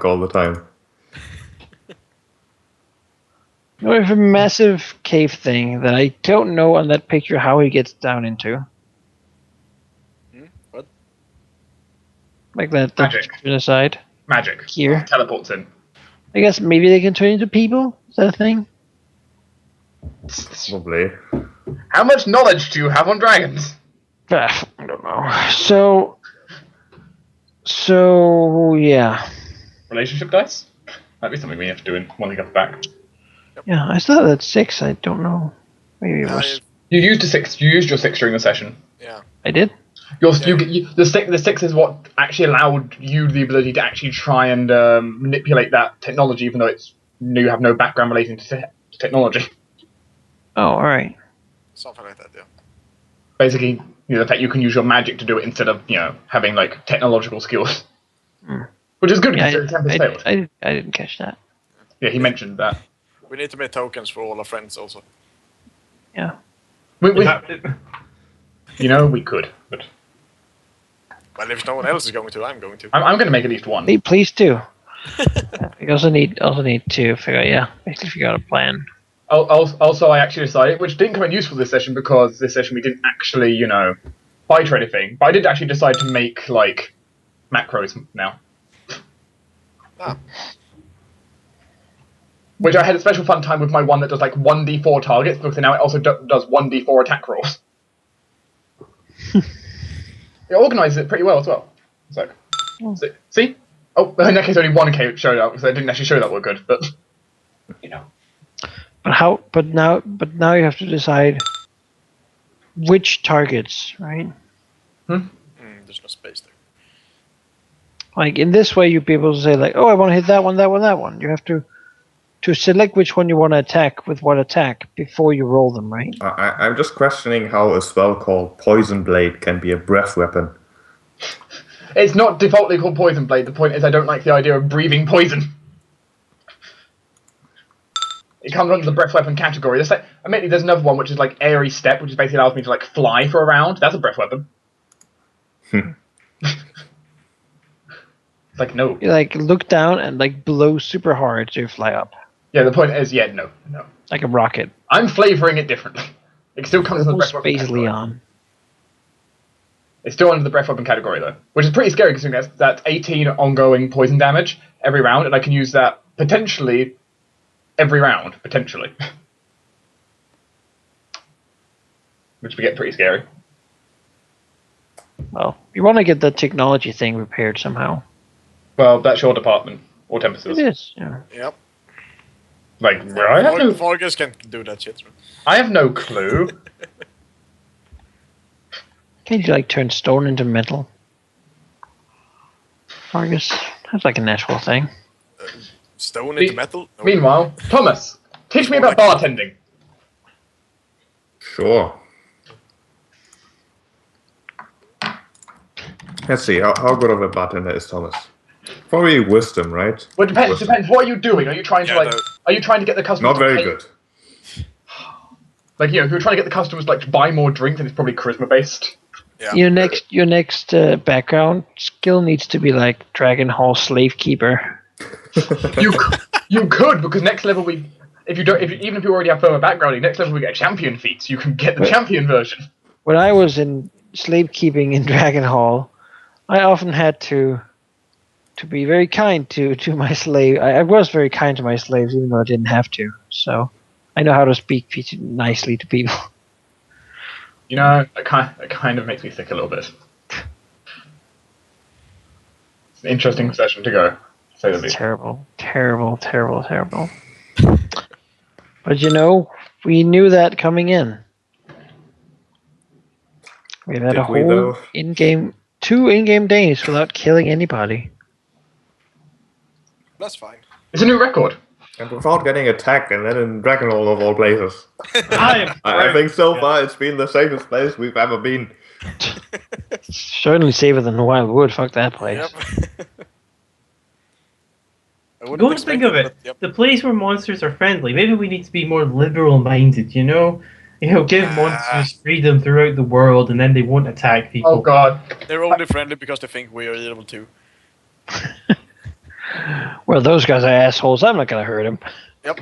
all the time. We have a massive cave thing that I don't know on that picture how he gets down into. What? Like that Magic. to the side. Magic. Here. Teleports in. I guess maybe they can turn into people? Is that a thing? Probably. How much knowledge do you have on dragons? I don't know. So yeah. Relationship dice? That'd be something we have to do in when we get back. Yeah, I still have that 6. I don't know. Maybe it was. You used a 6. You used your 6 during the session. Yeah. I did? The 6 is what actually allowed you the ability to actually try and manipulate that technology, even though you have no background relating to technology. Oh, alright. Something like that, yeah. Basically, the fact you can use your magic to do it instead of having like technological skills, which is good because Tempus failed. I didn't catch that. Yeah, he mentioned that. We need to make tokens for all our friends also. Yeah. We could, but Well, if no one else is going to, I'm going to. I'm going to make at least one. Hey, please do. We also need to figure out a plan. Also, I actually decided, which didn't come in useful this session because this session we didn't actually, fight or anything. But I did actually decide to make like macros now. Ah. Which I had a special fun time with my one that does like 1d4 targets, because now it also does 1d4 attack rolls. It organizes it pretty well as well. So, see? Oh, in that case only one showed up, because I didn't actually show that were good, but, But how? But now you have to decide which targets, right? There's no space there. Like in this way, you'd be able to say like, oh, I want to hit that one, that one, that one. You have to select which one you want to attack with what attack before you roll them, right? I'm just questioning how a spell called Poison Blade can be a breath weapon. It's not defaultly called Poison Blade. The point is I don't like the idea of breathing poison. It comes under the breath weapon category. Admittedly, there's another one which is like Airy Step, which basically allows me to like fly for a round. That's a breath weapon. It's like, no. You like look down and like blow super hard so you fly up. Yeah, the point is, no. Like a rocket. I'm flavoring it differently. It still comes under the breath weapon Space category. Leon. It's still under the breath weapon category though, which is pretty scary considering that's 18 ongoing poison damage every round, and I can use that potentially every round, potentially. Which would get pretty scary. Well, you want to get the technology thing repaired somehow. Well, that's your department, or Tempus's. It is, yeah. Yep. Like, I have no... Fargus can do that shit. I have no clue. Can't you like turn stone into metal? Fargus, that's like a natural thing. Stone into metal? No. Meanwhile, Thomas, teach me about bartending. Sure. Let's see, how good of a bartender is Thomas? Probably wisdom, right? Well, it depends. What are you doing? Are you trying to Are you trying to get the customers? Not very good. Like, if you're trying to get the customers like to buy more drinks, then it's probably charisma based. Yeah. Your next background skill needs to be like Drakkenhall slave keeper. You could, because next level even if you already have firmer backgrounding, next level we get champion feats. You can get the champion version. When I was in slave keeping in Drakkenhall, I often had to be very kind to my slave. I was very kind to my slaves, even though I didn't have to. So I know how to speak nicely to people. It kind of makes me sick a little bit. It's an interesting session to go, to say the least. Terrible. But we knew that coming in. We had a whole two in-game days without killing anybody. That's fine. It's a new record. And without getting attacked, and then in Drakkenhall of all places. I think so far it's been the safest place we've ever been. Certainly safer than the Wildwood. Fuck that place. Yep. Go and think of it. The place where monsters are friendly. Maybe we need to be more liberal-minded, give monsters freedom throughout the world, and then they won't attack people. Oh god. They're only friendly because they think we are evil too. Well, those guys are assholes. I'm not gonna hurt them. Yep.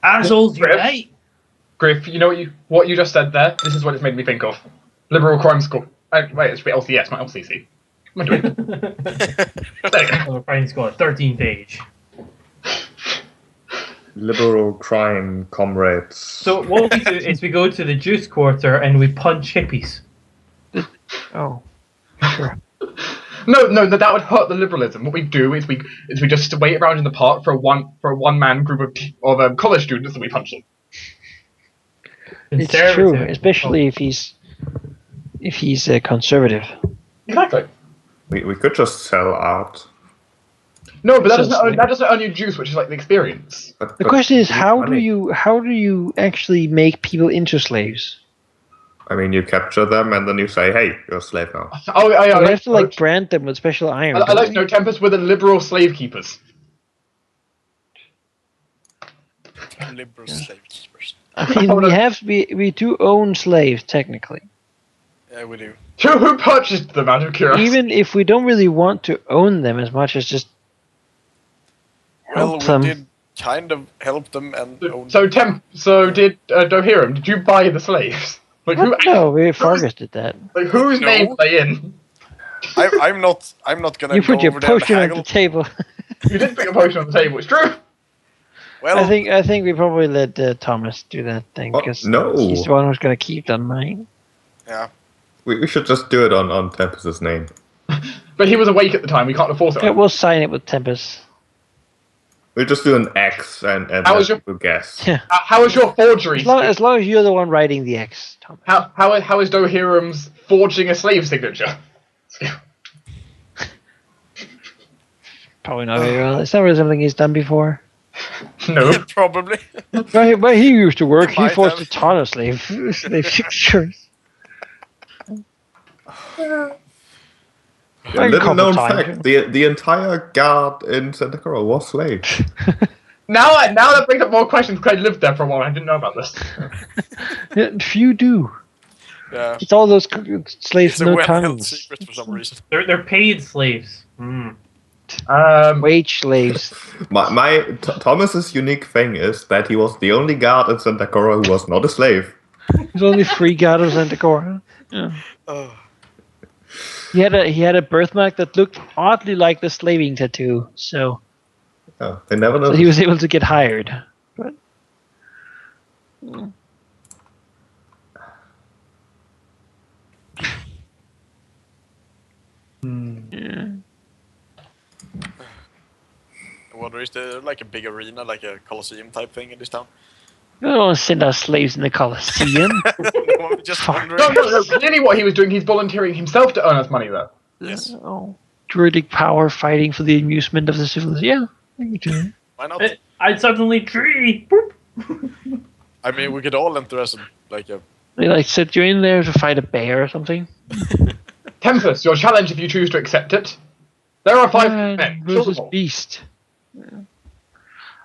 Assholes unite! Gryph, you know what you just said there? This is what it's made me think of. Liberal crime score. Wait, it should be LCS, not LCC. What am I doing? There you go. Oh, Brian's got a 13 page. Liberal crime comrades. So what we do is we go to the juice quarter and we punch hippies. Oh, sure. No, that would hurt the liberalism. What we do is we just wait around in the park for a one man group of college students and we punch them. It's true, Conservative. especially if he's conservative. Exactly. We could just sell art. No, but that So doesn't earn you juice, which is like the experience. The question is, how do money. you actually make people into slaves? I mean, you capture them and then you say, "Hey, you're a slave now." Oh, You I have to like brand them with special iron. I like to know Tempus were the liberal slave keepers. Liberal slave keepers. I mean, we do own slaves technically. Yeah, we do. Who purchased them out of curiosity? Even if we don't really want to own them as much as just Well, help we them. did kind of help them and own So them. did Dwohurim? Did you buy the slaves? Like who? No, Fargus did that. Like whose No. name are they in? I'm not gonna You go put your over there and potion on the haggle. table. You did put your potion on the table. It's true. Well, I think we probably let Thomas do that thing What? because No. he's the one who's gonna keep the money. yeah. We should just do it on Tempus's name. But he was awake at the time. We can't enforce it. Yeah, we'll sign it with Tempus. We just do an X and How let was your- people guess. Yeah. How is your forgery? As long as you're the one writing the X, Thomas. How is Dwohurim's forging a slave signature? Probably not very well. It's not really something he's done before. No. Probably. Where he used to work, he Might forged a have. ton of slave signatures. A Like a little couple known times. fact: the entire guard in Santa Clara was slaves. Now that brings up more questions because I lived there for a while. I didn't know about this. Yeah, few do. Yeah. It's all those slaves It's a with no well-held tongues. secret for some reason. They're paid slaves. Mm. Wage slaves. Thomas's unique thing is that he was the only guard in Santa Clara who was not a slave. There's only 3 gods in Cora. Yeah. Oh. He had a birthmark that looked oddly like the slaving tattoo, so Oh, they never know. he was able to get hired. But yeah. I wonder, is there like a big arena, like a Colosseum type thing in this town? We don't want to send our slaves in the Colosseum. No, I'm just wondering. No. Clearly, what he was doing, he's volunteering himself to earn us money there. Yes. Oh, druidic power fighting for the amusement of the civilization. Yeah, I can do it. Why not? I'd suddenly tree. Boop. I mean, we could all enter as like a. They like set you in there to fight a bear or something. Tempus, your challenge if you choose to accept it. There are 5 Man men. versus beast.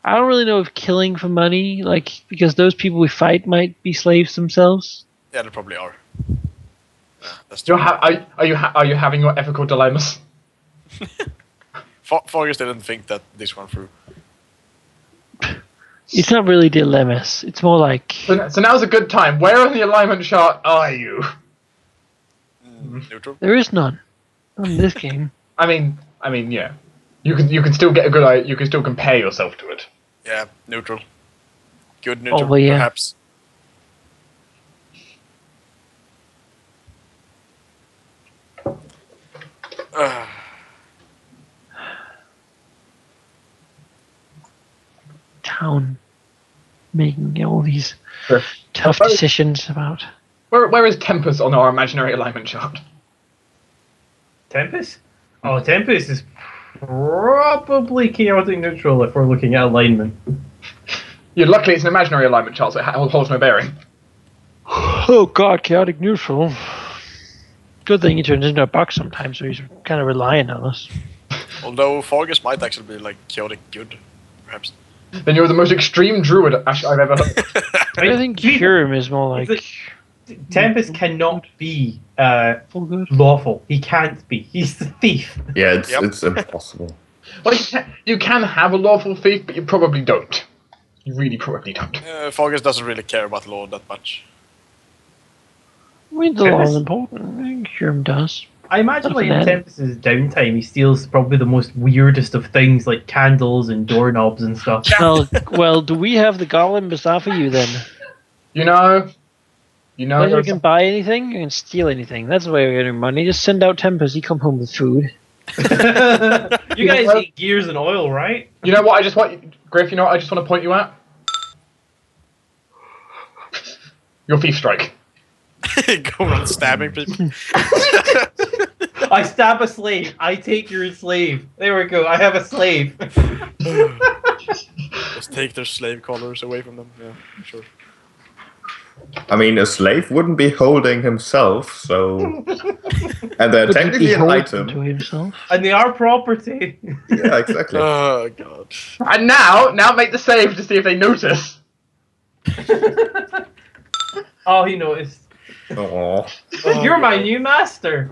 I don't really know if killing for money, like because those people we fight might be slaves themselves. Yeah, they probably are. Yeah, that's true. Are you having your ethical dilemmas? Fargus didn't think that this one through. It's not really dilemmas. It's more like So now's a good time. Where on the alignment chart are you? Neutral. there is none in this game. I mean, yeah. You can still get a good eye. You can still compare yourself to it. Yeah, neutral. Good neutral, Probably, yeah. perhaps. Town making all these Sure. tough decisions about. Where is Tempus on our imaginary alignment chart? Tempus? Oh, Tempus is probably chaotic neutral if we're looking at alignment. Yeah, luckily it's an imaginary alignment chart, so it holds no bearing. Oh god, chaotic neutral. Good thing he turns into a buck sometimes, so he's kind of relying on us. Although Fargus might actually be like chaotic good, perhaps. Then you're the most extreme druid I've ever heard. I think Gryph is more like Tempus cannot be Full good. lawful. He can't be. He's the thief. Yeah, it's Yep. it's impossible. Well, you can have a lawful thief, but you probably don't. You really probably don't. Fargus doesn't really care about law that much. I mean, the law is Tempus- important. Sherm does. I imagine like in Nothing then. Tempus's downtime, he steals probably the most weirdest of things, like candles and doorknobs and stuff. Well, do we have the Golem beside for you then? You know. Whether you can buy anything, you can steal anything. That's the way we're getting money. Just send out Tempus, he come home with food. You guys know- eat gears and oil, right? You know what? I just want Gryph. You know what? I just want to point you at your thief strike. Go around stabbing people. I stab a slave. I take your slave. There we go. I have a slave. Just take their slave collars away from them. Yeah, sure. I mean, a slave wouldn't be holding himself, so... And they're Would he technically be an holding item. to himself? And they are property. Yeah, exactly. Oh god. And now make the save to see if they notice. Oh, he noticed. Aww. You're my new master.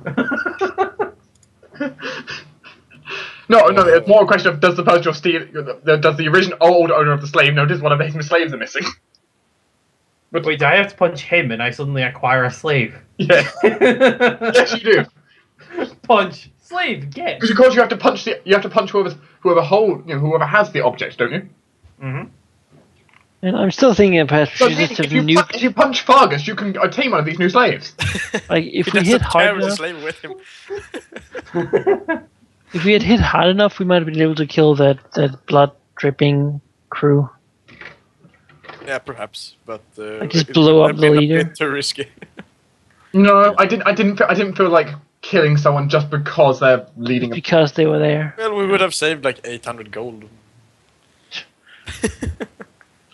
No, it's more a question of does the person you're stealing, does the original old owner of the slave notice one of his slaves are missing? Wait, do I have to punch him and I suddenly acquire a slave? Yeah. Yes, you do. Punch. Slave, get. Because of course you have to punch whoever has the object, don't you? Mm-hmm. And I'm still thinking perhaps So we should just have nuked. if you punch Fargus, you can obtain one of these new slaves. Like if He we doesn't hit hard carry the enough, slave with him. if we had hit hard enough, we might have been able to kill that blood dripping crew. Yeah, perhaps, but Like just blow would up have the been leader? A bit too risky. No, I didn't feel like killing someone just because they're leading a... Because they were there. Well, we would have saved like 800 gold.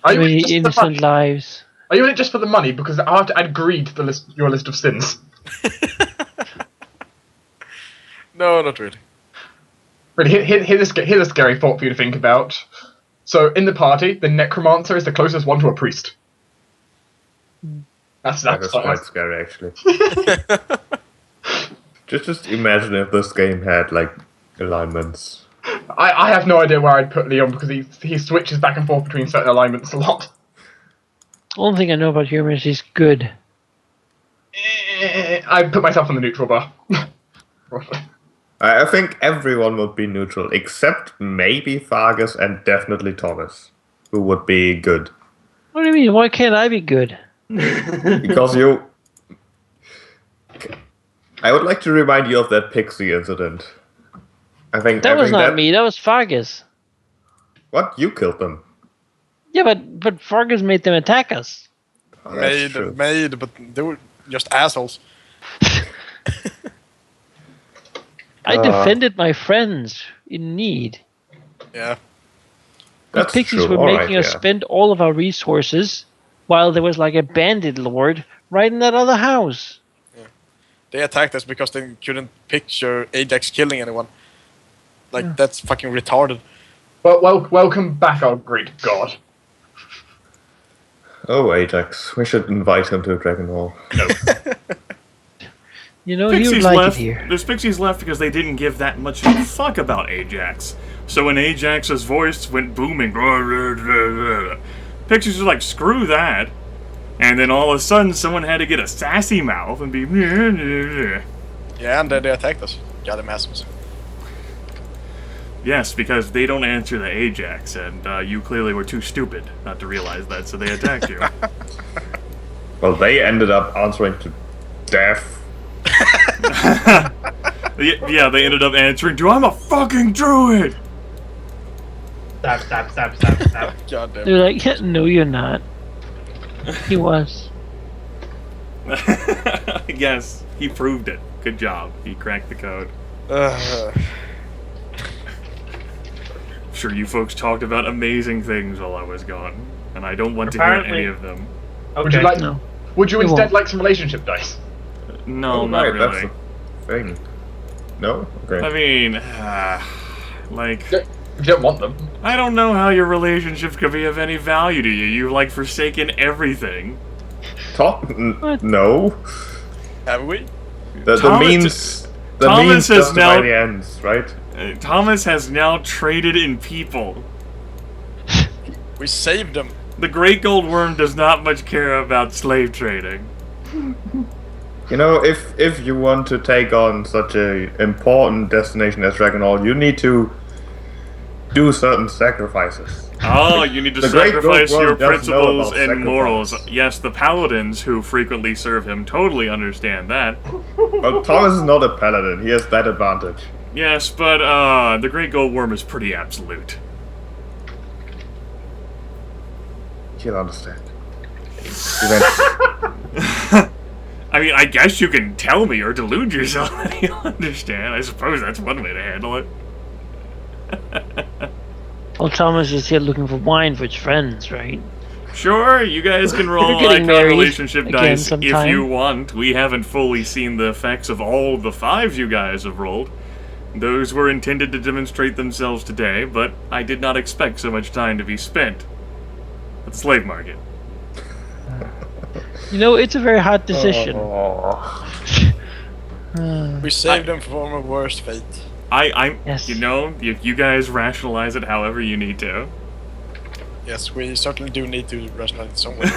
Are you in Many it just for the innocent money? lives. Are you in it just for the money? Because I have to add greed to your list of sins. No, not really. Really, here's a scary thought for you to think about. So, in the party, the necromancer is the closest one to a priest. That's That is quite scary, actually. Just imagine if this game had, like, alignments. I have no idea where I'd put Leon because he switches back and forth between certain alignments a lot. Only thing I know about humor is he's good. I put myself on the neutral bar. I think everyone would be neutral, except maybe Fargus and definitely Thomas, who would be good. What do you mean? Why can't I be good? Because you... I would like to remind you of that pixie incident. I think That was think not me. That was Fargus. What? You killed them. Yeah, but Fargus made them attack us. Oh, that's true. Made, but they were just assholes. I defended my friends in need. Yeah. The That's pixies true. were All making right, us yeah. spend all of our resources while there was like a bandit lord right in that other house. They attacked us because they couldn't picture Ajax killing anyone. Like, that's fucking retarded. Well, welcome back, our great god. Oh, Ajax. We should invite him to Drakkenhall. You know, he would Pixies like left. it here. There's Pixies left because they didn't give that much of a fuck about Ajax. So when Ajax's voice went booming, Pixies were like, screw that. And then all of a sudden, someone had to get a sassy mouth and be. Yeah, and then they attacked us. Got them assholes. Yes, because they don't answer the Ajax, and you clearly were too stupid not to realize that, so they attacked you. Well, they ended up answering to death. Yeah, they ended up answering to, I'm a fucking druid! Stab, stab, stab, stab, stab. God damn. They're like, yeah, no, you're not. He was. Yes, he proved it. Good job. He cracked the code. I'm sure you folks talked about amazing things while I was gone, and I don't want to hear Apparently- any of them. Okay. Would you like? No. Would you We instead won't. like some relationship dice? No, Oh, not right, really. that's the thing. No? Okay. I mean, like, If you don't want them. I don't know how your relationships could be of any value to you. You've, like, forsaken everything. No. Have we? The Thomas- means. The Thomas means has justify now- the ends, right? Thomas has now traded in people. We saved them. The Great Gold Worm does not much care about slave trading. You know, if you want to take on such a important destination as Drakkenhall, you need to do certain sacrifices. Oh, you need to The Great sacrifice Gold your Worm does know principles about and sacrifice. morals. Yes, the paladins who frequently serve him totally understand that. But Thomas is not a paladin, he has that advantage. Yes, but the Great Gold Worm is pretty absolute. He'll understand. Eventually. I mean, I guess you can tell me or delude yourself and you'll understand. I suppose that's one way to handle it. Well, Thomas is here looking for wine for his friends, right? Sure, you guys can roll You're getting icon married relationship again dice if sometime. you want. We haven't fully seen the effects of all the 5s you guys have rolled. Those were intended to demonstrate themselves today, but I did not expect so much time to be spent at the slave market. You know, it's a very hard decision. We saved them from a worse fate. I'm, Yes. you know, you guys rationalize it however you need to. Yes, we certainly do need to rationalize it somewhere.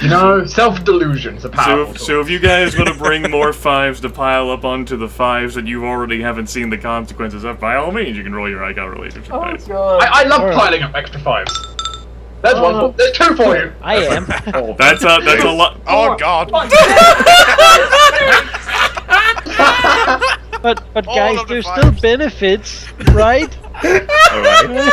You know, self-delusion's a So, powerful so if you guys want to bring more 5s to pile up onto the 5s that you already haven't seen the consequences of, by all means, you can roll your icon relationship dice. I love piling up extra 5s. There's one. There's 2 for you. I am. That's a lot. Oh god! But All guys, of the there's still fives. benefits, right? Alright.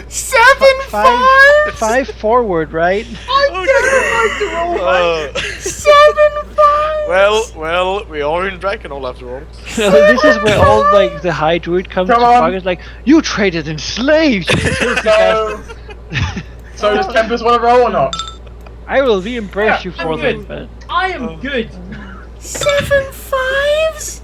Seven Five forward, right? Well, we are in Drakkenhall after all. This is where all like the high druid comes Come to on. Fargus like, you traded in slaves. So does Tempus want to roll or not? I will reimburse you I'm for good. that. But I am good. 7 5s?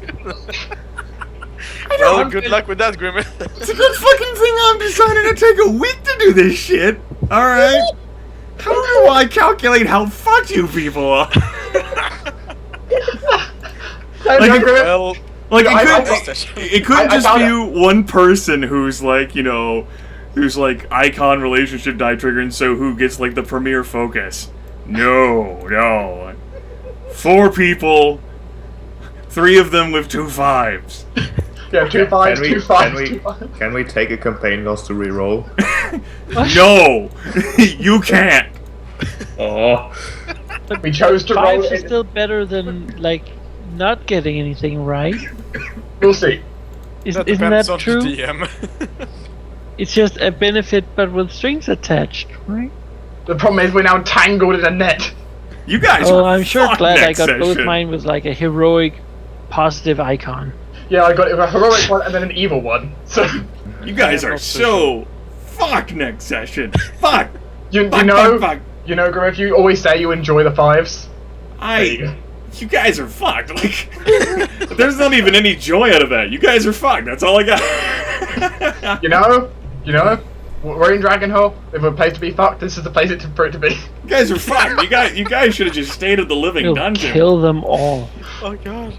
Well, good luck with that, Grimith. It's a good fucking thing I'm deciding to take a week to do this shit. Alright? How do I calculate how fucked you people are? Well, Like, I- it couldn't I just found be one person who's like, you know, who's like icon relationship die trigger and so who gets like the premier focus. No. 4 people, 3 of them with 2 5s. Yeah, 2 5s, 2 5s, 2 5s. Can we take a campaign loss to reroll? No! You can't! Oh. We chose to roll fives is it. still better than like not getting anything right. We'll see. Isn't depends that on true? the DM. It's just a benefit, but with strings attached, right? The problem is we're now tangled in a net. You guys Oh, are I'm sure fucked glad I next got both session. mine with like a heroic, positive icon. Yeah, I got a heroic one and then an evil one. So You guys Yeah, are not so fucked next session. Fuck! you Fuck, know, fuck. you know, Gryph, you always say you enjoy the 5s. You guys are fucked. Like, there's not even any joy out of that. You guys are fucked. That's all I got. You know, we're in Drakkenhall. If we're a place to be fucked, this is the place for it to be. You guys are fucked. You guys should have just stayed at the living You'll dungeon. kill them all. Oh god.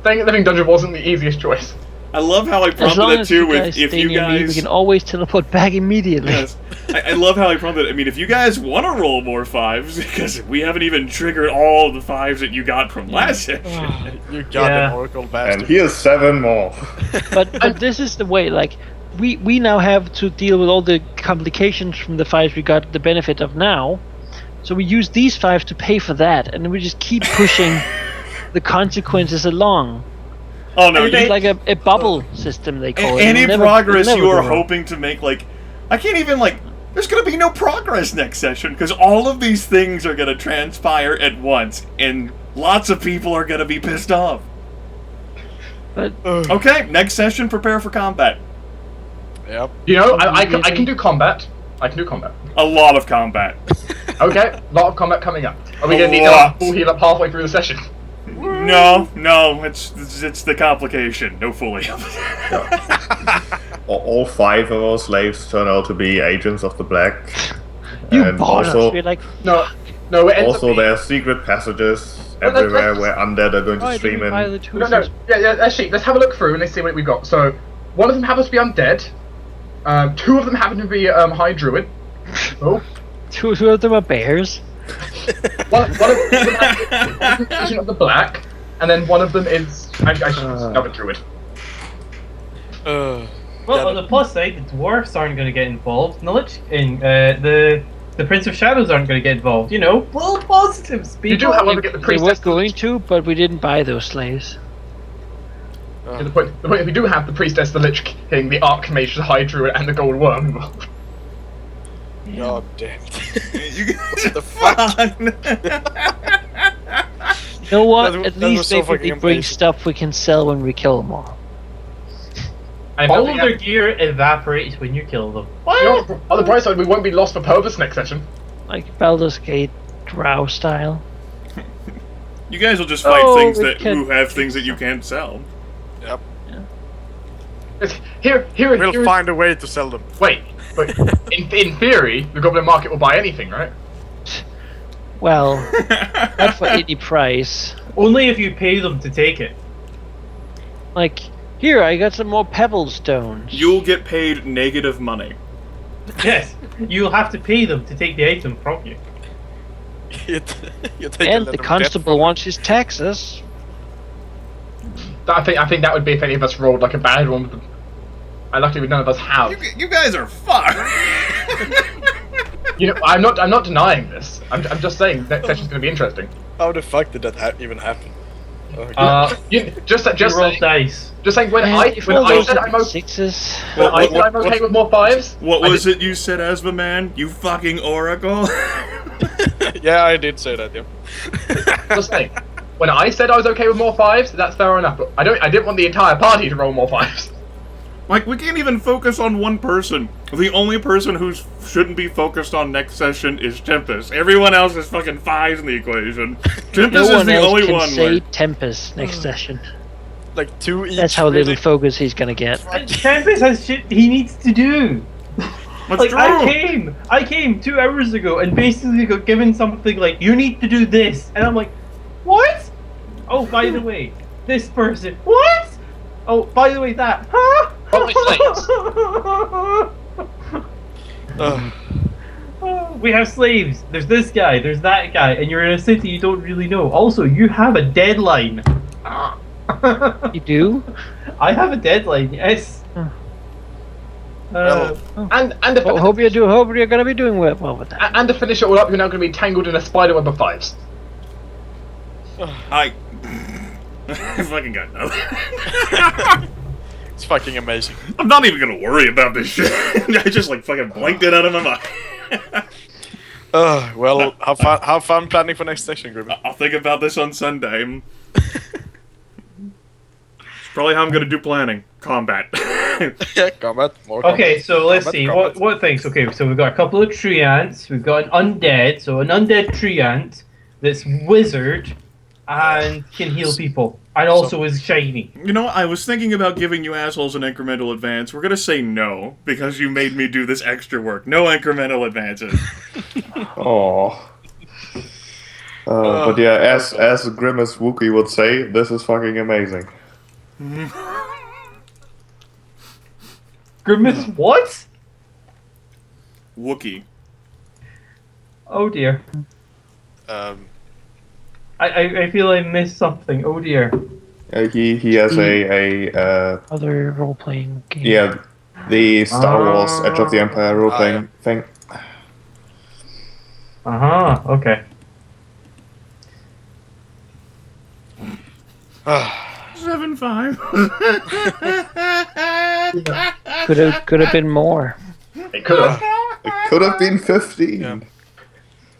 Staying at Living Dungeon wasn't the easiest choice. I love how I As prompted long it as too you with guys if stay you near me, we guys. can always teleport back immediately. Yes. I love how I prompted it. I mean, if you guys want to roll more 5s, because we haven't even triggered all the 5s that you got from last session. You got Yeah. an oracle And bastard. here's 7 more. But this is the way, like, we now have to deal with all the complications from the 5s we got the benefit of now. So we use these 5s to pay for that, and we just keep pushing the consequences along. Oh no! It's like a bubble system, they call it. Any It'll never- progress it'll you never are go wrong. hoping to make, like, I can't even like. There's gonna be no progress next session because all of these things are gonna transpire at once, and lots of people are gonna be pissed off. But Okay, next session, prepare for combat. Yep. You know, I can do combat. I can do combat. A lot of combat. Okay, lot of combat coming up. Are we A gonna need lot. a full heal up halfway through the session? No, it's the complication. No fooling. All 5 of our slaves turn out to be agents of the Black. You And bought also, us. We're like, No, it ends also up there are secret passages Well, everywhere where undead are going to why stream did we buy in. the two? No, yeah, actually, let's have a look through and let's see what we've got. So, one of them happens to be undead. 2 of them happen to be High Druid. Oh. Two of them are bears. One of them has the Vision of the Black, and then one of them is another Druid. Well, on the plus side, the dwarfs aren't going to get involved, and the Prince of Shadows aren't going to get involved. You know, little positives. You do, however, get the They were priestess. going to, but we didn't buy those slaves. The point is, we do have the priestess, the Lich King, the Archmage, the High Druid, and the Gold Worm involved. God damn it. You guys What the fuck? You know what? That At was least so maybe fucking they bring amazing. stuff we can sell when we kill them all. And All of their gear evaporates when you kill them. you know, on the bright side, we won't be lost for purpose next session. Like Baldur's Gate, Drow style. You guys will just fight Oh, things we that can- who have things that you can't sell. Yep. Here, We'll find a way to sell them. Wait, but in theory, the Goblin Market will buy anything, right? Well, not for any price. Only if you pay them to take it. Like, here, I got some more pebble stones. You'll get paid negative money. Yes, you'll have to pay them to take the item from you. you take a And lot the of constable wants his taxes. I think that would be if any of us rolled like a bad one. And luckily, none of us have. You guys are fucked. You know, I'm not denying this. I'm just saying next session's going to be interesting. debt. How the fuck did that even happen? Oh, Just You roll saying. dice. Just saying. When Man, I if all said those I'm okay, sixes. when I said I'm okay with more 5s. What I was did- it you said, Asthma Man? You fucking oracle? yeah, I did say that, yeah. Just saying. When I said I was okay with more 5s, that's fair enough. But I didn't want the entire party to roll more 5s. Like, we can't even focus on one person. The only person who shouldn't be focused on next session is Tempus. Everyone else is fucking 5s in the equation. Tempus No is one the else only can one. say Like, Tempest next session. Like 2 each. That's how really? little focus he's gonna get. Tempest has shit he needs to do. what's Like true? I came 2 hours ago and basically got given something like, you need to do this, and I'm like, what? Oh, by the way, this person. What? Oh, by the way, that. Huh? Probably We have slaves. There's this guy. There's that guy, and you're in a city you don't really know. Also, you have a deadline. You do? I have a deadline. Yes. Well, And Well, hope you're gonna be doing well with that. and to finish it all up, you're now going to be tangled in a spiderweb of 5s. I fucking got nothing. it's fucking amazing. I'm not even gonna worry about this shit. I just like fucking blanked it out of my mind. Well, have fun planning for next session, Grimith. I'll think about this on Sunday. It's probably how I'm gonna do planning. Combat. Yeah, combat. More Okay, so let's combat, see combat. what things. Okay, so we've got a couple of tree ants. We've got an undead, so an undead tree ant that's wizard and can heal people, and also is shiny. You know, I was thinking about giving you assholes an incremental advance. We're gonna say no, because you made me do this extra work. No incremental advances. Oh. But yeah, as Grimace Wookie would say, this is fucking amazing. Grimith, what? Wookie. Oh dear. Um, I feel I missed something. Oh dear. He has a Other role playing game. yeah, the Star Wars Edge of the Empire role playing thing. Okay. 7-5. Could have been more. It could have. It could have been 15. Yeah.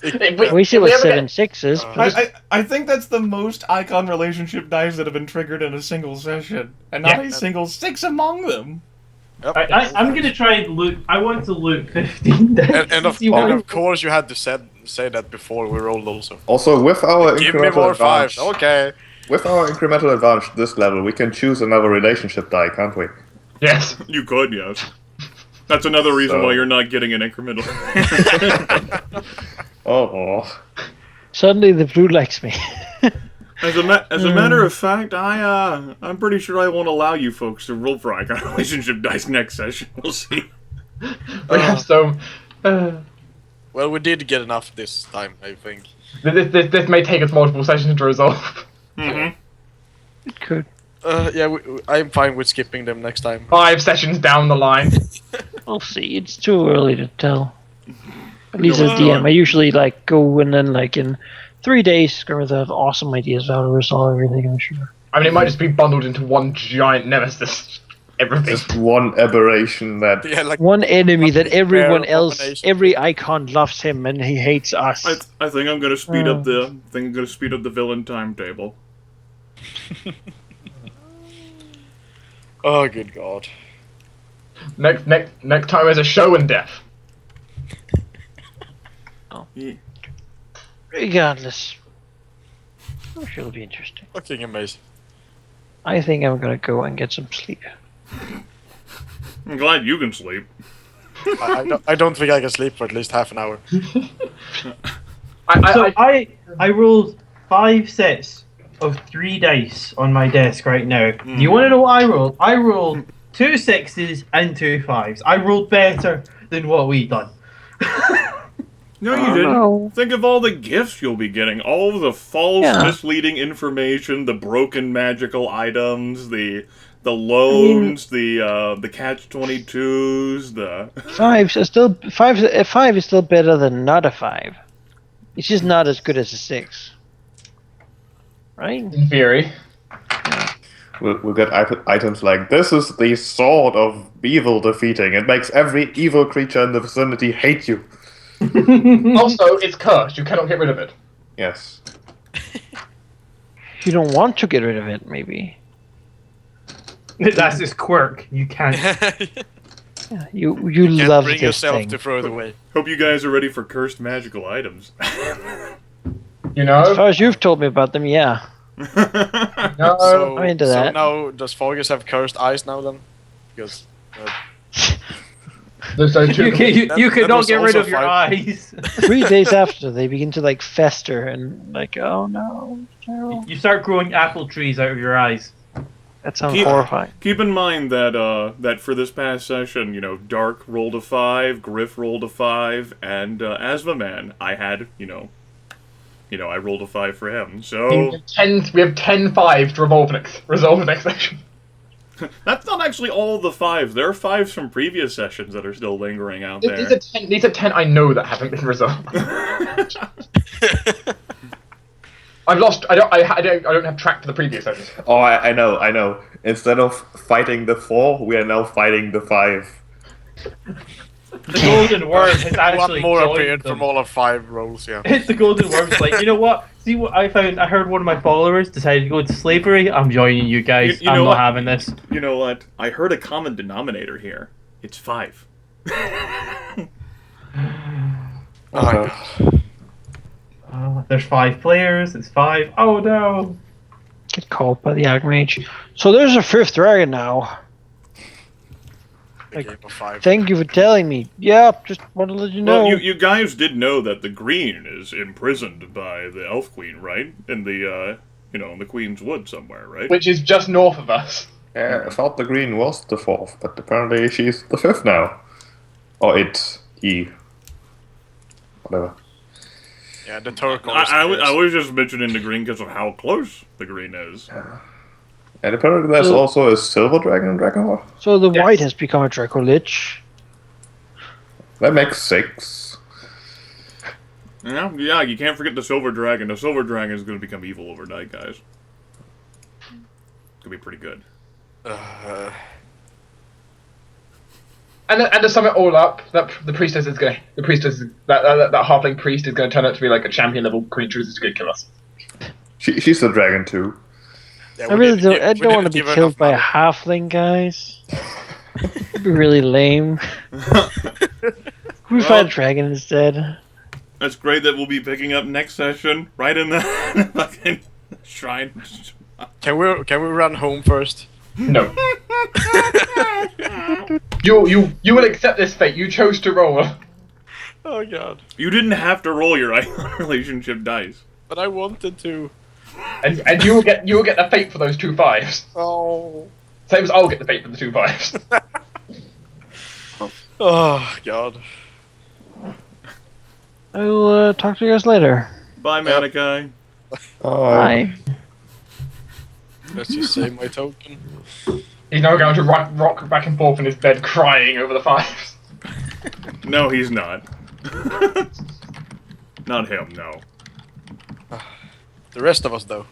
I wish it was 7/6s. But I think that's the most icon relationship dice that have been triggered in a single session, and not Yeah. a single 6 among them. Yep. I'm gonna try and loot. I want to loot 15 dice. and of course you had to say that before we rolled also. Also, with our Give me incremental more advance, 5s. Okay. With our incremental advantage this level, we can choose another relationship die, can't we? Yes. You could, yes. That's another reason So- why you're not getting an incremental. Oh. Suddenly the blue likes me. As a matter of fact, I'm pretty sure I won't allow you folks to roll for icon relationship dice next session. We'll see. We have so. Well, we did get enough this time, I think. This may take us multiple sessions to resolve. Mm-hmm. It could. Yeah, I'm fine with skipping them next time. 5 sessions down the line. We'll see. It's too early to tell. At least No, as DM, I usually like go and then like in 3 days, Grimith have awesome ideas about how to resolve everything. I'm sure. I mean, it might just be bundled into one giant nemesis. Everything. Just one aberration that... Yeah, like One enemy that everyone Rare else, abomination. every icon loves him and he hates us. I think I'm gonna speed up the villain timetable. Oh, good God. Next time there's a show and death. Yeah. Regardless, I'm sure it'll be interesting. Fucking amazing. I think I'm gonna go and get some sleep. I'm glad you can sleep. I don't think I can sleep for at least half an hour. I rolled 5 sets of 3 dice on my desk right now. Do you want to know what I rolled? I rolled 2 6s and 2 5s. I rolled better than what we done. No, you didn't. no. Think of all the gifts you'll be getting. All of the false, Yeah. misleading information, the broken magical items, the loans, the catch-22s, the... Fives are still a 5 is still better than not a 5. It's just not as good as a 6, right? In theory. We'll get items like, this is the sword of evil defeating. It makes every evil creature in the vicinity hate you. Also, it's cursed. You cannot get rid of it. Yes. You don't want to get rid of it, maybe. That's his quirk. You can't. Yeah, you Can't love bring this yourself thing. to throw it away. Hope you guys are ready for cursed magical items. You As know? far as you've told me about them, yeah. No. So, I'm into so that. now, does Fargus have cursed eyes now then? Because So two- You could that not was get rid also of your fine. eyes. 3 days after, they begin to like fester and like, oh no, terrible. You start growing apple trees out of your eyes. That sounds Keep- horrifying. Keep in mind that that for this past session, Dark rolled a 5, Gryph rolled a 5, and Asthma Man, I had, I rolled a 5 for him. So we have 10 5s to resolve the next session. that's not actually all the 5s. There are 5s from previous sessions that are still lingering out there. These are 10 I know that haven't been resolved. I've lost. I don't have track to the previous sessions. Oh, I know. Instead of fighting the 4, we are now fighting the 5. The golden worm has actually one more joined appeared them. from all of 5 rolls, yeah. It's the golden worm's like, you know what? See what I found? I heard one of my followers decided to go into slavery. I'm joining you guys. You I'm know not what? having this. You know what? I heard a common denominator here. It's 5. There's 5 players. It's 5. Oh no! Get called by the Archmage. So there's a 5th dragon now. A game of 5. Thank you for telling me. Yeah, just want to let you know. Well, you guys did know that the Green is imprisoned by the Elf Queen, right? In the, in the Queen's Wood somewhere, right? Which is just north of us. Yeah, I thought the green was the 4th, but apparently she's the 5th now. Or it's E. Whatever. Yeah, the turquoise. I was just mentioning the Green because of how close the Green is. And apparently there's also a silver dragon in Drakkenhall. So the Yes. white has become a Dracolich. That makes 6. Yeah, you can't forget the Silver Dragon. The Silver Dragon is going to become evil overnight, guys. It's going to be pretty good. And to sum it all up, that halfling priest is going to turn out to be like a champion level creature who's going to kill us. She's a dragon too. Yeah, I we really didn't don't. give- I we don't want to didn't be give her killed enough by a money. halfling, guys. It'd be really lame. Can we fight a dragon instead? That's great that we'll be picking up next session, right in the fucking Shrine. Can we run home first? No. You will accept this fate. You chose to roll. Oh god. You didn't have to roll your icon relationship dice. But I wanted to. And you will get the fate for those 2 5s. Oh. Same as I'll get the fate for the 2 5s. Oh god. I'll talk to you guys later. Bye, Manaki. Bye. Let's just save my token. He's now going to rock back and forth in his bed crying over the 5s. No, he's not. Not him, no. The rest of us, though.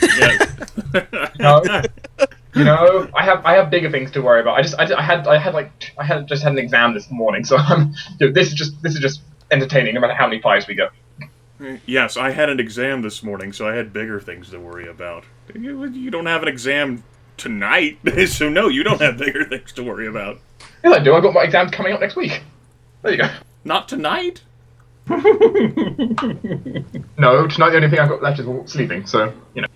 Yes. No. You know, I have bigger things to worry about. I had just had an exam this morning, so this is just entertaining no matter how many 5s we get. Yes, I had an exam this morning, so I had bigger things to worry about. You don't have an exam tonight, so no, you don't have bigger things to worry about. Yes, I do. I've got my exams coming up next week. There you go. Not tonight? No, tonight the only thing I've got left is sleeping, so, you know.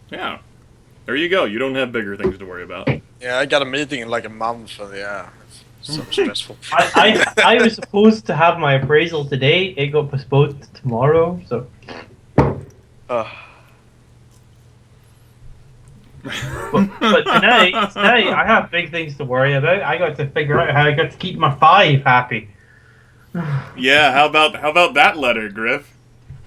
Yeah. There you go. You don't have bigger things to worry about. Yeah, I got a meeting in like a month, and yeah, it's so stressful. I was supposed to have my appraisal today. It got postponed to tomorrow, so. But tonight I have big things to worry about. I got to figure out how I got to keep my 5 happy. Yeah, how about that letter, Gryph?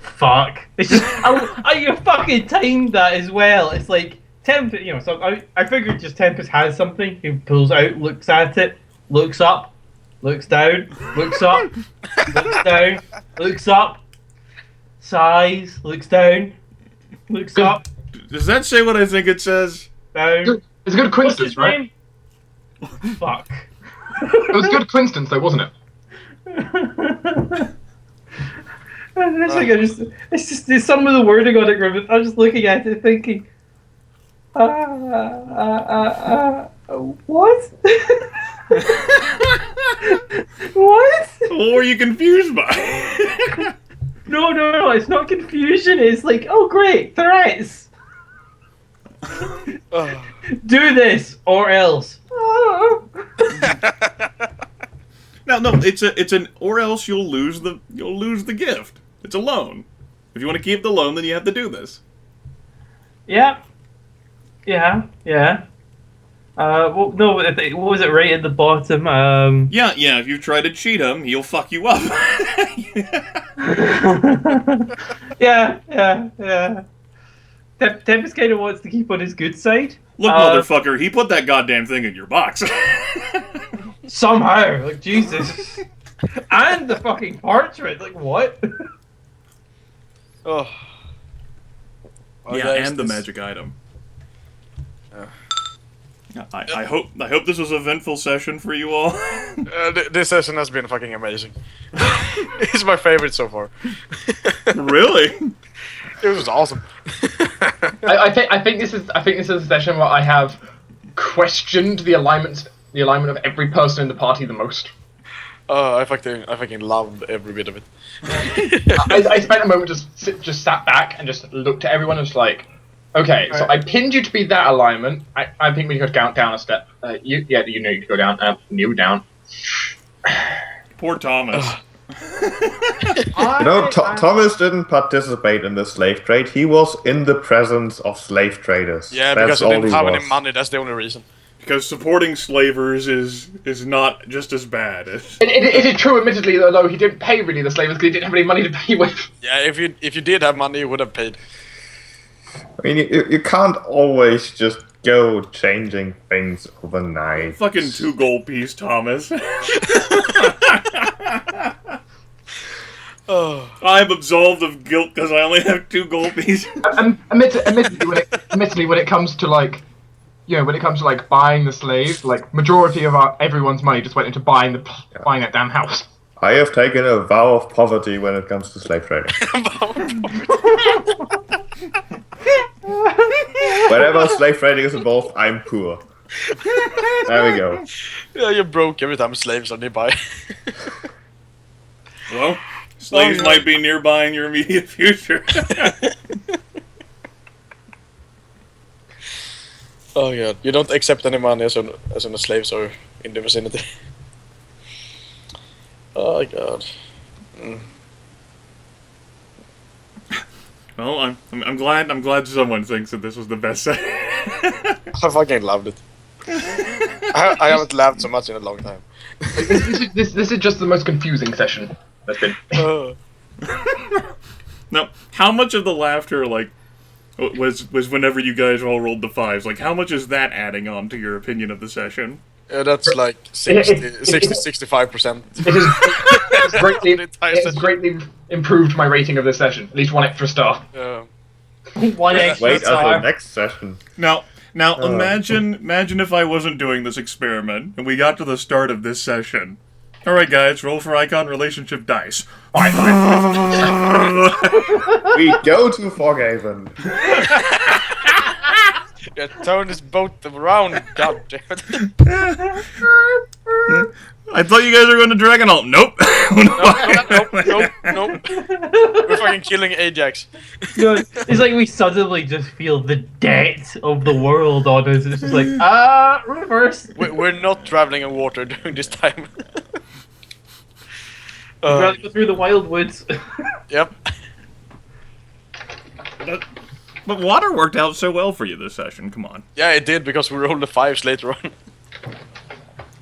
Fuck. It's just I fucking timed that as well. It's like Tempus, you know. So I figured just Tempus has something. He pulls out, looks at it, looks up, looks down, looks up, looks down, looks up, sighs, looks down, looks up. Does that say what I think it says? Down. It's a good coincidence, right? Fuck. It was a good coincidence, though, wasn't it? It's like it's just some of the wording on it, Grimith. I'm just looking at it thinking, what? What? What were you confused by? No, it's not confusion. It's like, oh great, threats. Do this or else. No, it's an or else you'll lose the gift. It's a loan. If you want to keep the loan, then you have to do this. Yeah. Well, no, what was it right at the bottom? Yeah. If you try to cheat him, he'll fuck you up. Yeah. Tempus kind of wants to keep on his good side. Look, motherfucker, he put that goddamn thing in your box. Somehow, like, Jesus. And the fucking parchment, like, what? Oh, yeah, guys, and the magic item. I hope this was an eventful session for you all. This session has been fucking amazing. It's my favorite so far. Really? It was awesome. I think this is a session where I have questioned the alignment of every person in the party the most. I fucking loved every bit of it. I spent a moment just sat back and just looked at everyone and was like, okay, so I pinned you to be that alignment. I think we could go down a step. You know you could go down. You down. Poor Thomas. Thomas didn't participate in the slave trade. He was in the presence of slave traders. Yeah, That's because he all didn't have was. any money. That's the only reason. Because supporting slavers is not just as bad. It is true, admittedly, though he didn't pay really the slavers because he didn't have any money to pay with. Yeah, if you did have money, you would have paid. I mean, you can't always just go changing things overnight. Fucking 2 gold piece, Thomas. Oh. I'm absolved of guilt because I only have 2 gold pieces. Admittedly, when it comes to like buying the slaves, like majority of everyone's money just went into buying that damn house. I have taken a vow of poverty when it comes to slave trading. Whenever slave trading is involved, I'm poor. There we go. Yeah, you're broke every time slaves are nearby. Well, slaves might be nearby in your immediate future. Oh god, you don't accept any money as soon as slaves are in the vicinity. Oh god. Well, I'm glad someone thinks that this was the best set. I fucking loved it. I haven't laughed so much in a long time. This is just the most confusing session that's been. Now, how much of the laughter, like, was whenever you guys all rolled the 5s? Like, how much is that adding on to your opinion of the session? Yeah, that's like 65%. It has greatly improved my rating of this session. At least 1 extra star. One extra Wait star. until next session. Now, imagine if I wasn't doing this experiment and we got to the start of this session. All right, guys, roll for icon relationship dice. We go to Foghaven. Yeah, turn this boat around, goddammit. I thought you guys were going to Drakkenhall. Nope. Nope. We're fucking killing Ajax. You know, it's like we suddenly just feel the depth of the world on us. It's just like, reverse. We're not traveling in water during this time. We'd rather go through the wild woods. Yep. But water worked out so well for you this session. Come on. Yeah, it did because we rolled the 5s later on.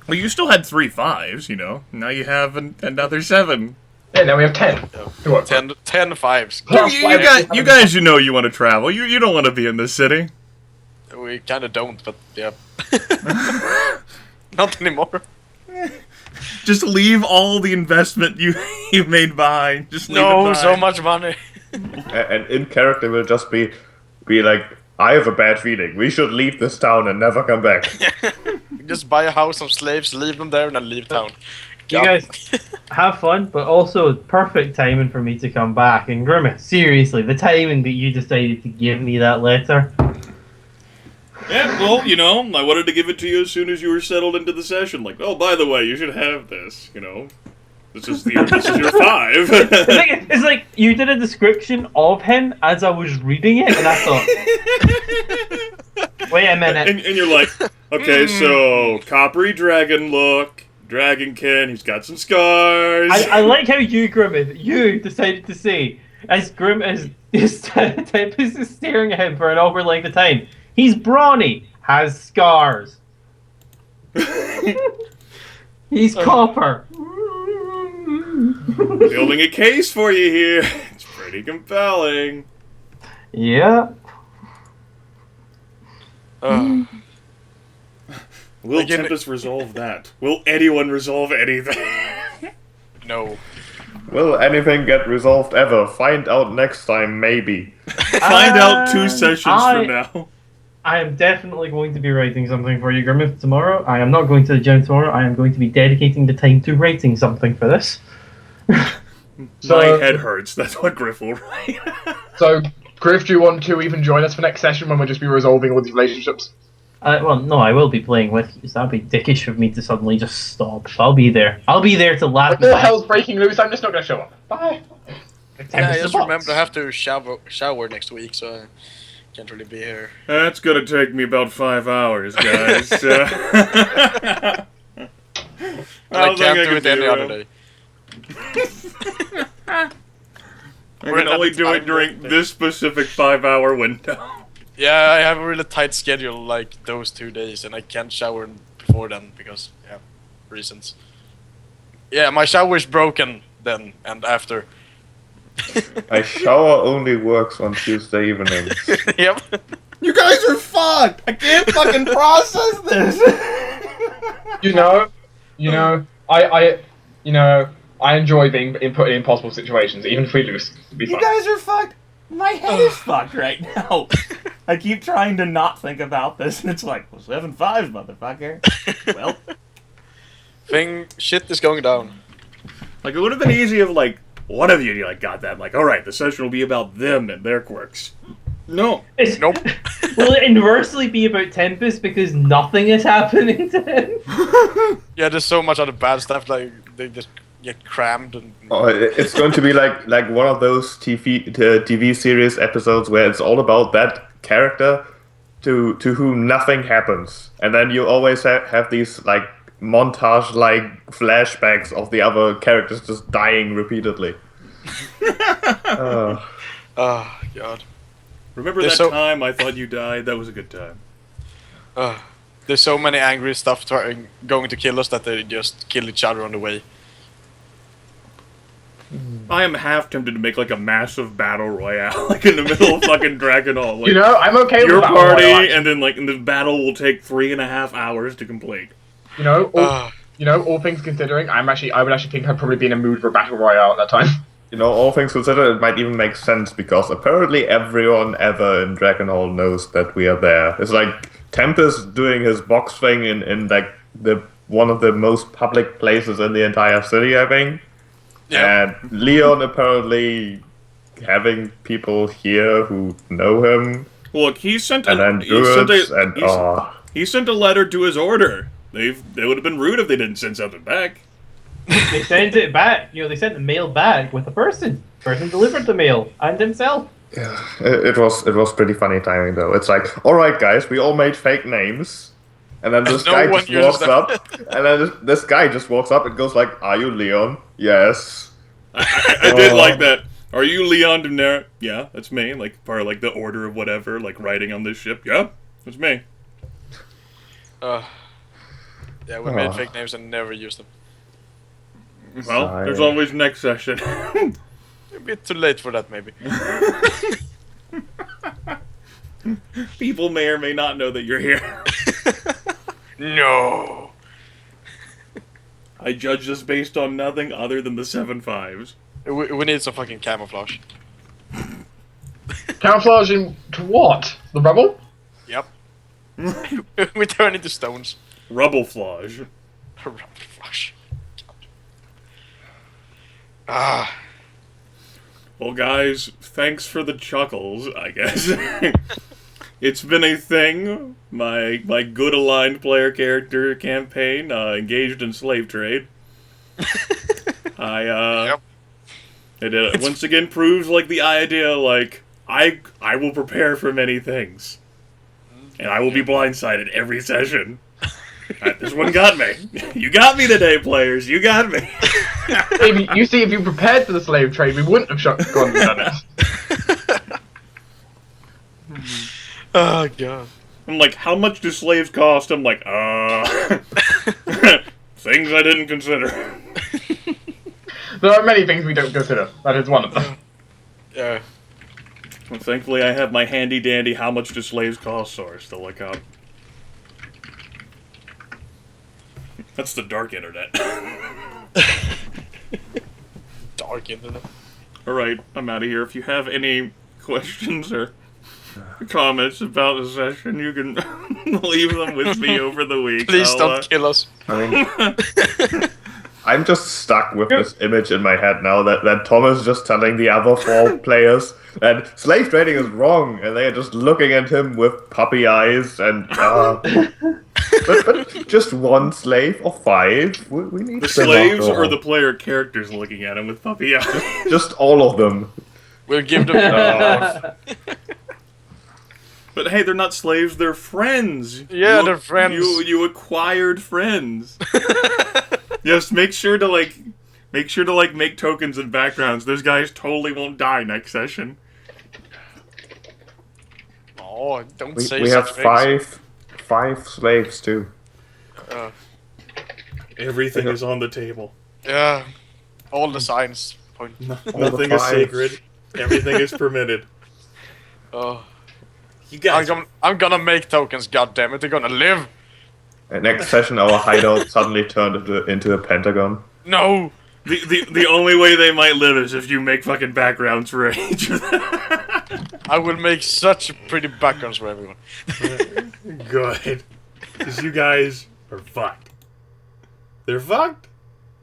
Well, you still had 3 5s, you know. Now you have another 7. Yeah, now we have 10. What? 10 5s. You guys, you know you want to travel. You don't want to be in this city. We kind of don't, but yeah. Not anymore. Just leave all the investment you made behind. Just leave it No, behind. so much money. And in character will just be like, I have a bad feeling. We should leave this town and never come back. Just buy a house of slaves, leave them there, and then leave town. You guys have fun, but also perfect timing for me to come back. And Grimith, seriously, the timing that you decided to give me that letter. Yeah, well, you know, I wanted to give it to you as soon as you were settled into the session. Like, oh, by the way, you should have this, you know. This is your 5. It's like you did a description of him as I was reading it, and I thought, wait a minute. And you're like, okay, so, coppery dragon look, dragonkin, he's got some scars. I like how you, Grimith, you decided to say, as Tempus is staring at him for an awkward length of time, he's brawny, has scars. He's copper. Building a case for you here. It's pretty compelling. Yeah. Will Tempus resolve that? Will anyone resolve anything? No. Will anything get resolved ever? Find out next time, maybe. Find out 2 sessions from now. I am definitely going to be writing something for you, Grimith, tomorrow. I am not going to the gym tomorrow. I am going to be dedicating the time to writing something for this. My head hurts. That's what Gryph will write. So, Gryph, do you want to even join us for next session when we'll just be resolving all these relationships? Well, no, I will be playing with you, so that'd be dickish of me to suddenly just stop. I'll be there. I'll be there to laugh. If all hell's breaking loose, I'm just not going to show up. Bye. Yeah, I just remember I have to shower next week, so I can't really be here. That's gonna take me about 5 hours, guys. I can't do it any other day. I can only do it during this specific 5-hour window. Yeah, I have a really tight schedule, like those 2 days, and I can't shower before then because, yeah, reasons. Yeah, my shower is broken then and after. My shower only works on Tuesday evenings. Yep. You guys are fucked! I can't fucking process this! I enjoy being put in impossible situations, even if we lose. It'd be fun. guys are fucked! My head is fucked right now. I keep trying to not think about this, and it's like, well, 7 5s, motherfucker. Well, Shit is going down. like, it would have been easy if, like, one of you, like, got that. Like, alright, the session will be about them and their quirks. No. Nope. Will it inversely be about Tempus because nothing is happening to him? Yeah, there's so much other bad stuff, like, they just get crammed and... Oh, it's going to be like one of those TV series episodes where it's all about that character to whom nothing happens, and then you always have these like montage-like flashbacks of the other characters just dying repeatedly. Oh god. Remember There's that time I thought you died? That was a good time. There's so many angry stuff going to kill us that they just kill each other on the way. I am half tempted to make like a massive battle royale, like in the middle of fucking Drakkenhall. Like, You know, I'm okay with your that. party, and then like the battle will take 3.5 hours to complete. You know, all things considering, I would actually think I'd probably be in a mood for a battle royale at that time. You know, all things considered, it might even make sense because apparently everyone ever in Drakkenhall knows that we are there. It's like Tempus doing his box thing in like the one of the most public places in the entire city, I think. Yeah. And Leon apparently having people here who know him. Look, he sent And then Druids, he sent a letter to his order. They would have been rude if they didn't send something back. They sent it back. You know, they sent the mail back with the person. Person delivered the mail and himself. Yeah, it was pretty funny timing though. It's like, all right, guys, we all made fake names, and then this No guy one just uses walks them. up, and then this guy just walks up and goes like, "Are you Leon?" Yes. I did like that. Are you Leon Demnera? Yeah, that's me. Like part of like the order of whatever, like writing on this ship. Yeah, that's me. Yeah, we made fake names and never used them. Well, there's always next session. A bit too late for that, maybe. People may or may not know that you're here. No. I judge this based on nothing other than the 7 5s. We need some fucking camouflage. Camouflage to what? The rubble? Yep. We turn into stones. Rubble flage. Camouflage. Ah. Well, guys, thanks for the chuckles, I guess. It's been a thing. My good aligned player character campaign engaged in slave trade. Yep. It once again proves like the idea like I will prepare for many things, and I will be blindsided every session. This one got me. You got me today, players. You got me. You see, if you prepared for the slave trade, we wouldn't have gone and done it. Oh god. I'm like, how much do slaves cost? I'm like, things I didn't consider. There are many things we don't consider. That is one of them. Yeah. Well, thankfully, I have my handy dandy how much do slaves cost source to look up. That's the dark internet. Dark internet. Alright, I'm out of here. If you have any questions or comments about the session, you can leave them with me over the week. Please don't kill us. I mean, I'm just stuck with this image in my head now that Tom is just telling the other 4 players that slave trading is wrong, and they are just looking at him with puppy eyes and. But just 1 slave or 5? We need the them slaves after all. or the player characters looking at him with puppy eyes? Just all of them. We'll give them. But hey, they're not slaves; they're friends. Yeah, they're friends. You acquired friends. Yes, make sure to make tokens and backgrounds. Those guys totally won't die next session. Oh, don't We say have such things. 5 slaves too. Everything is on the table. Yeah. All the signs point. Nothing is sacred. Everything is permitted. You guys. I'm gonna make tokens, goddammit. They're gonna live. And next session, our hideout suddenly turned into a pentagon. No! The only way they might live is if you make fucking backgrounds for each of them. I will make such pretty backgrounds for everyone. Good. Because you guys are fucked. They're fucked.